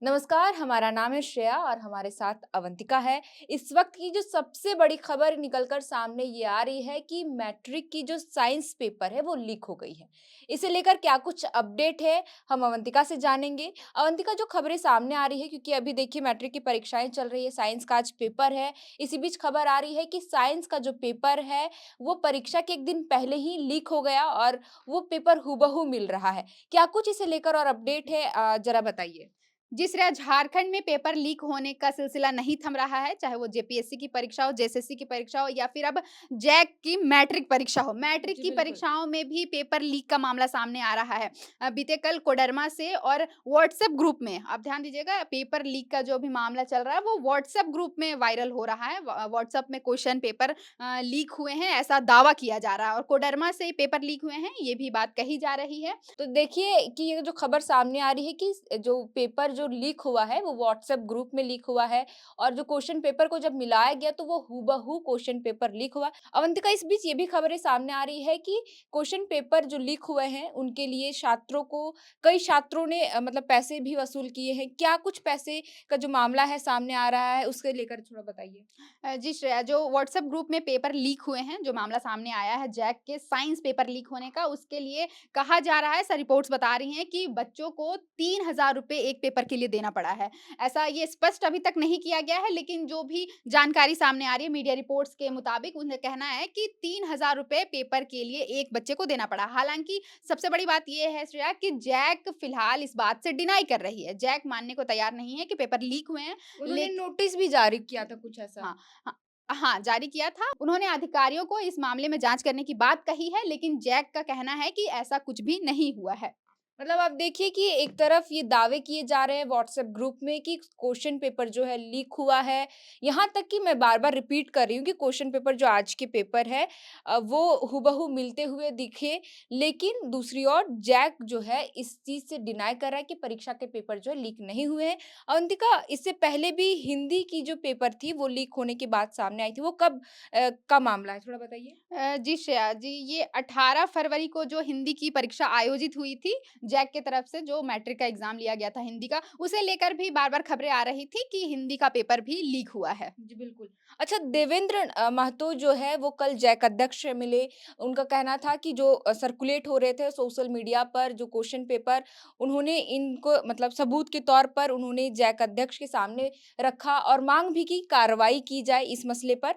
नमस्कार, हमारा नाम है श्रेया और हमारे साथ अवंतिका है। इस वक्त की जो सबसे बड़ी खबर निकल कर सामने ये आ रही है कि मैट्रिक की जो साइंस पेपर है वो लीक हो गई है। इसे लेकर क्या कुछ अपडेट है, हम अवंतिका से जानेंगे। अवंतिका, जो खबरें सामने आ रही है क्योंकि अभी देखिए मैट्रिक की परीक्षाएं चल रही है, साइंस का आज पेपर है। इसी बीच खबर आ रही है कि साइंस का जो पेपर है वो परीक्षा के एक दिन पहले ही लीक हो गया और वो पेपर हूबहू मिल रहा है। क्या कुछ इसे लेकर और अपडेट है, जरा बताइए। जिस तरह झारखंड में पेपर लीक होने का सिलसिला नहीं थम रहा है, चाहे वो जेपीएससी की परीक्षा हो, जेएसएससी की परीक्षा हो या फिर अब जैक की मैट्रिक परीक्षा हो। मैट्रिक जी, की बिल्कुल। परीक्षाओं में भी पेपर लीक का मामला सामने आ रहा है। बीते कल कोडरमा से और व्हाट्सएप ग्रुप में, आप ध्यान दीजिएगा, पेपर लीक का जो भी मामला चल रहा है वो व्हाट्सएप ग्रुप में वायरल हो रहा है। व्हाट्सएप में क्वेश्चन पेपर लीक हुए हैं, ऐसा दावा किया जा रहा है और कोडरमा से पेपर लीक हुए हैं, ये भी बात कही जा रही है। तो देखिए कि ये जो खबर सामने आ रही है कि जो पेपर जो लीक हुआ है वो व्हाट्सएप ग्रुप में लीक हुआ है और जो क्वेश्चन पेपर को जब मिलाया गया तो वो हूबहू क्वेश्चन पेपर लीक हुआ। अवंतिका, इस बीच ये भी खबरें सामने आ रही है कि क्वेश्चन पेपर जो लीक हुए हैं उनके लिए छात्रों को कई छात्रों ने मतलब पैसे भी वसूल किए हैं। क्या कुछ पैसे का जो मामला है सामने आ रहा है उसके लेकर थोड़ा बताइए। जी श्रेया, जो व्हाट्सएप ग्रुप में पेपर लीक हुए हैं, जो मामला सामने आया है जैक के साइंस पेपर लीक होने का, उसके लिए कहा जा रहा है, रिपोर्ट्स बता रही हैं कि बच्चों को 3000 रुपए एक पेपर के लिए देना पड़ा है। ऐसा ये स्पष्ट अभी तक नहीं किया गया है, लेकिन जो भी जानकारी सामने आ रही है मीडिया रिपोर्ट्स के मुताबिक, उनका कहना है कि 3000 रुपए पेपर के लिए एक बच्चे को देना पड़ा। हालाँकि सबसे बड़ी बात ये है श्रेया कि जैक फिलहाल इस बात से डिनाई कर रही है। जैक मानने को तैयार नहीं है कि पेपर लीक हुए हैं, उन्होंने लेक नोटिस भी जारी किया था कुछ ऐसा। हाँ, हाँ। हाँ, जारी किया था। उन्होंने अधिकारियों को इस मामले में जाँच करने की बात कही है, लेकिन जैक का कहना है कि ऐसा कुछ भी नहीं हुआ है। मतलब आप देखिए कि एक तरफ ये दावे किए जा रहे हैं व्हाट्सएप ग्रुप में कि क्वेश्चन पेपर जो है लीक हुआ है। यहाँ तक कि मैं बार-बार रिपीट कर रही हूँ कि क्वेश्चन पेपर जो आज के पेपर है वो हूबहू मिलते हुए दिखे। लेकिन दूसरी ओर जैक जो है इस चीज़ से डिनाई कर रहा है कि परीक्षा के पेपर जो है लीक नहीं हुए हैं। अवंतिका, इससे पहले भी हिंदी की जो पेपर थी वो लीक होने की बात सामने आई थी। वो कब का मामला है? थोड़ा बताइए। जी श्रेया जी, ये 18 फरवरी को जो हिंदी की परीक्षा आयोजित हुई थी, जैक की तरफ से जो मैट्रिक का एग्ज़ाम लिया गया था हिंदी का, उसे लेकर भी बार-बार खबरें आ रही थी कि हिंदी का पेपर भी लीक हुआ है। जी, बिल्कुल। अच्छा, देवेंद्र महतो जो है वो कल जैक अध्यक्ष से मिले। उनका कहना था कि जो सर्कुलेट हो रहे थे सोशल मीडिया पर जो क्वेश्चन पेपर, उन्होंने इनको मतलब सबूत के तौर पर उन्होंने जैक अध्यक्ष के सामने रखा और माँग भी की कार्रवाई की जाए इस मसले पर।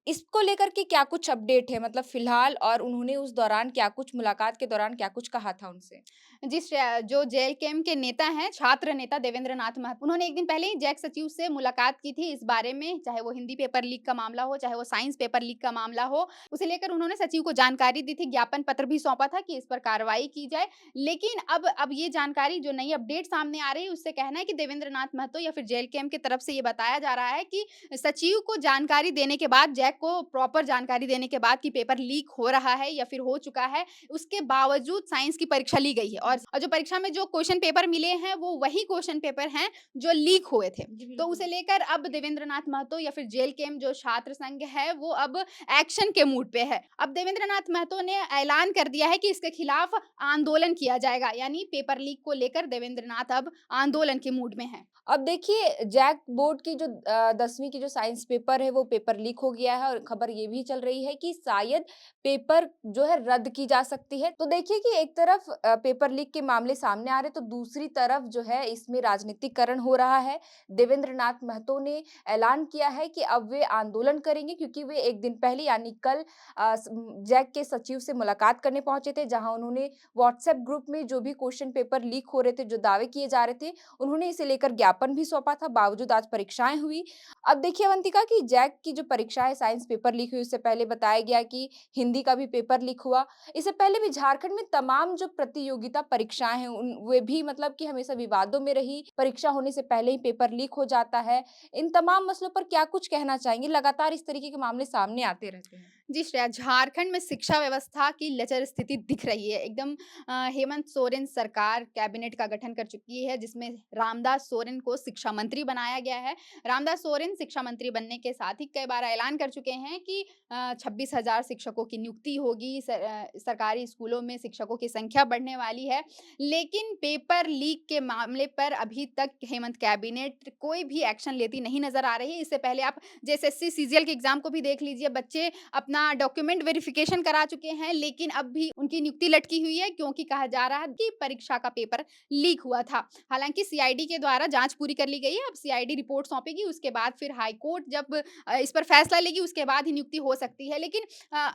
इसको लेकर के क्या कुछ अपडेट है मतलब फ़िलहाल, और उन्होंने उस दौरान क्या कुछ मुलाकात के दौरान क्या कुछ कहा था उनसे? जी, जो जेएलकेएम के नेता हैं, छात्र नेता देवेंद्र नाथ महतो, उन्होंने एक दिन पहले ही जैक सचिव से मुलाकात की थी इस बारे में, चाहे वो हिंदी पेपर लीक का मामला हो, चाहे वो साइंस पेपर लीक का मामला हो। उसे लेकर उन्होंने सचिव को जानकारी दी थी, ज्ञापन पत्र भी सौंपा था कि इस पर कार्रवाई की जाए। लेकिन अब ये जानकारी, जो नई अपडेट सामने आ रही है, उससे कहना है कि देवेंद्र नाथ महतो या फिर जेएलकेएम की तरफ से ये बताया जा रहा है कि सचिव को जानकारी देने के बाद, जैक को प्रॉपर जानकारी देने के बाद कि पेपर लीक हो रहा है या फिर हो चुका है, उसके बावजूद साइंस की परीक्षा ली गई है और जो परीक्षा में जो क्वेश्चन पेपर मिले हैं, वो वही क्वेश्चन पेपर हैं जो लीक हुए थे। जी, तो बिल्कुल। उसे लेकर अब देवेंद्र नाथ महतो या फिर जेएलकेएम जो छात्र संघ है, वो अब एक्शन के मूड पे है। अब देवेंद्र नाथ महतो ने ऐलान कर दिया है कि इसके खिलाफ आंदोलन किया जाएगा, यानी पेपर लीक को लेकर देवेंद्र नाथ अब आंदोलन के मूड में हैं। अब देखिए जैक बोर्ड की जो 10वीं की जो साइंस पेपर है वो पेपर लीक हो गया है और खबर ये भी चल रही है कि शायद पेपर जो है रद्द की जा सकती है। तो देखिए कि एक तरफ पेपर लीक के मामले सामने आ रहे, तो दूसरी तरफ जो है इसमें राजनीतिकरण हो रहा है। देवेंद्र नाथ महतो ने ऐलान किया है कि अब वे आंदोलन करेंगे क्योंकि वे एक दिन पहले यानी कल जैक के सचिव से मुलाकात करने पहुंचे थे, जहां उन्होंने व्हाट्सएप ग्रुप में जो भी क्वेश्चन पेपर लीक हो रहे थे, जो दावे किए जा रहे थे, उन्होंने इसे लेकर ज्ञापन भी सौंपा था, बावजूद आज परीक्षाएँ हुई। अब देखिए अवंतिका कि जैक की जो परीक्षा है साइंस पेपर लीक हुई, उससे पहले बताया गया कि हिंदी का भी पेपर लीक हुआ। इससे पहले भी झारखंड में तमाम जो प्रतियोगिता परीक्षाएँ हैं उन वे भी मतलब कि हमेशा विवादों में रही, परीक्षा होने से पहले ही पेपर लीक हो जाता है। इन तमाम मसलों पर क्या कुछ कहना चाहेंगे? लगातार इस तरीके के मामले सामने आते रहते हैं। जी श्रेया, झारखंड में शिक्षा व्यवस्था की लचर स्थिति दिख रही है। एकदम हेमंत सोरेन सरकार कैबिनेट का गठन कर चुकी है, जिसमें रामदास सोरेन को शिक्षा मंत्री बनाया गया है। रामदास सोरेन शिक्षा मंत्री बनने के साथ ही कई बार ऐलान कर चुके हैं कि 26,000 शिक्षकों की नियुक्ति होगी, सरकारी स्कूलों में शिक्षकों की संख्या बढ़ने वाली है। लेकिन पेपर लीक के मामले पर अभी तक हेमंत कैबिनेट कोई भी एक्शन लेती नहीं नज़र आ रही है। इससे पहले आप जेएसएससी, सीजीएल के एग्ज़ाम को भी देख लीजिए, बच्चे अपना डॉक्यूमेंट वेरिफिकेशन करा चुके हैं, लेकिन अब भी उनकी नियुक्ति लटकी हुई है क्योंकि कहा जा रहा है कि परीक्षा का पेपर लीक हुआ था। हालाँकि सीआईडी के द्वारा जाँच पूरी कर ली गई है, अब सीआईडी रिपोर्ट सौंपेगी, उसके बाद फिर हाई कोर्ट जब इस पर फैसला लेगी, उसके बाद ही नियुक्ति हो सकती है। लेकिन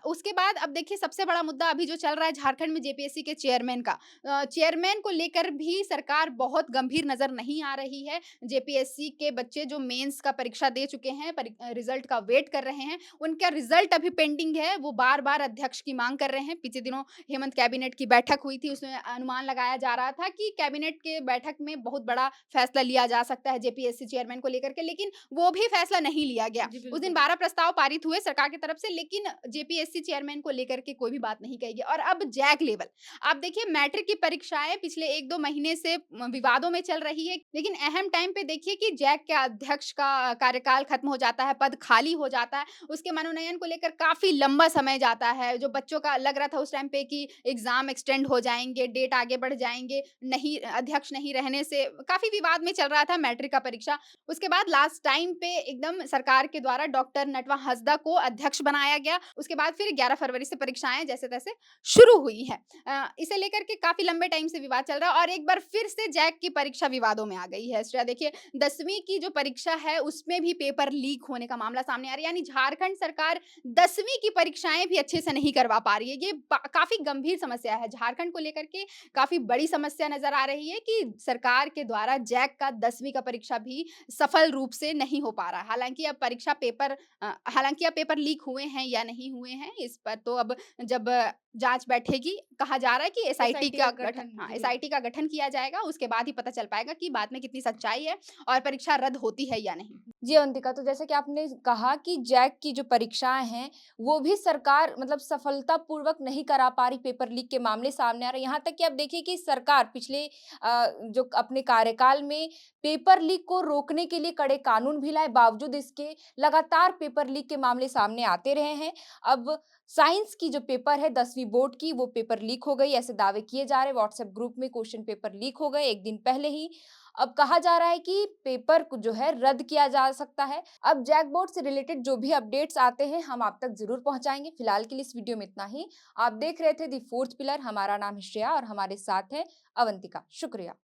उसके बाद अब देखिए सबसे बड़ा मुद्दा अभी जो चल रहा है झारखंड में जेपीएससी के चेयरमैन का। चेयरमैन को लेकर भी सरकार बहुत गंभीर नज़र नहीं आ रही है। जेपीएससी के बच्चे जो मेंस का परीक्षा दे चुके हैं, रिज़ल्ट का वेट कर रहे हैं, उनका रिजल्ट अभी पेंडिंग है, वो बार-बार अध्यक्ष की माँग कर रहे हैं। पिछले दिनों हेमंत कैबिनेट की बैठक हुई थी, उसमें अनुमान लगाया जा रहा था कि कैबिनेट के बैठक में बहुत बड़ा फैसला लिया जा सकता है जेपीएससी चेयरमैन को लेकर के, लेकिन वो भी फैसला नहीं लिया गया। जी, उस दिन बिल्कुल। 12 प्रस्ताव पारित हुए सरकार की तरफ से, लेकिन जेपीएससी चेयरमैन को लेकर के कोई भी बात नहीं कही गई। और अब जैक लेवल, आप देखिए मैट्रिक की परीक्षाएँ पिछले 1-2 महीने से विवादों में चल रही है, लेकिन अहम टाइम पे देखिए कि जैक के अध्यक्ष का कार्यकाल खत्म हो जाता है, पद खाली हो जाता है, उसके मनोनयन को लेकर काफ़ी लंबा समय जाता है। जो बच्चों का लग रहा था उस टाइम पे कि एग्ज़ाम एक्सटेंड हो जाएँगे, डेट आगे बढ़ जाएँगे, नहीं अध्यक्ष नहीं रहने से काफ़ी विवाद में चल रहा था मैट्रिक का परीक्षा। उसके बाद लास्ट टाइम पे एकदम सरकार के द्वारा डॉक्टर नटवा हँसदा को अध्यक्ष बनाया गया। उसके बाद फिर 11 फरवरी से परीक्षाएँ जैसे-तैसे शुरू हुई हैं। इसे लेकर के काफ़ी लंबे टाइम से विवाद चल रहा है और एक बार फिर से जैक की परीक्षा विवादों में आ गई है। श्रेया देखिए 10वीं की जो परीक्षा है उसमें भी पेपर लीक होने का मामला सामने आ रहा है, यानी झारखंड सरकार 10वीं की परीक्षाएँ भी अच्छे से नहीं करवा पा रही है। ये काफ़ी गंभीर समस्या है। झारखंड को लेकर के काफ़ी बड़ी समस्या नज़र आ रही है कि सरकार के द्वारा जैक का 10वीं का परीक्षा भी सफल रूप से नहीं हो पा रहा है। हालाँकि अब पेपर लीक हुए हैं या नहीं हुए हैं, इस पर तो अब जब जाँच बैठेगी, कहा जा रहा है कि एसआईटी एसआईटी का का गठन, गठन, हाँ, जी, बिल्कुल। एसआईटी का गठन किया जाएगा, उसके बाद ही पता चल पाएगा कि बात में कितनी सच्चाई है और परीक्षा रद्द होती है या नहीं। जी, अवंतिका, तो जैसे कि आपने कहा कि जैक की जो परीक्षाएँ हैं, वो भी सरकार मतलब सफलतापूर्वक नहीं करा पा रही, पेपर लीक के मामले सामने आ रहे हैं। यहाँ तक कि आप देखिए कि सरकार पिछले जो अपने कार्यकाल में पेपर लीक को रोकने के लिए कड़े कानून भी लाए, बावजूद इसके लगातार पेपर लीक के मामले सामने आते रहे हैं। अब साइंस की जो पेपर है 10वीं बोर्ड की, वो पेपर लीक हो गई, ऐसे दावे किए जा रहे हैं। व्हाट्सएप ग्रुप में क्वेश्चन पेपर लीक हो गए 1 दिन पहले ही। अब कहा जा रहा है कि पेपर को जो है रद्द किया जा सकता है। अब जैक बोर्ड से रिलेटेड जो भी अपडेट्स आते हैं हम आप तक ज़रूर पहुँचाएँगे। फिलहाल के लिए इस वीडियो में इतना ही। आप देख रहे थे द फोर्थ पिलर, हमारा नाम है श्रेया और हमारे साथ है अवंतिका। शुक्रिया।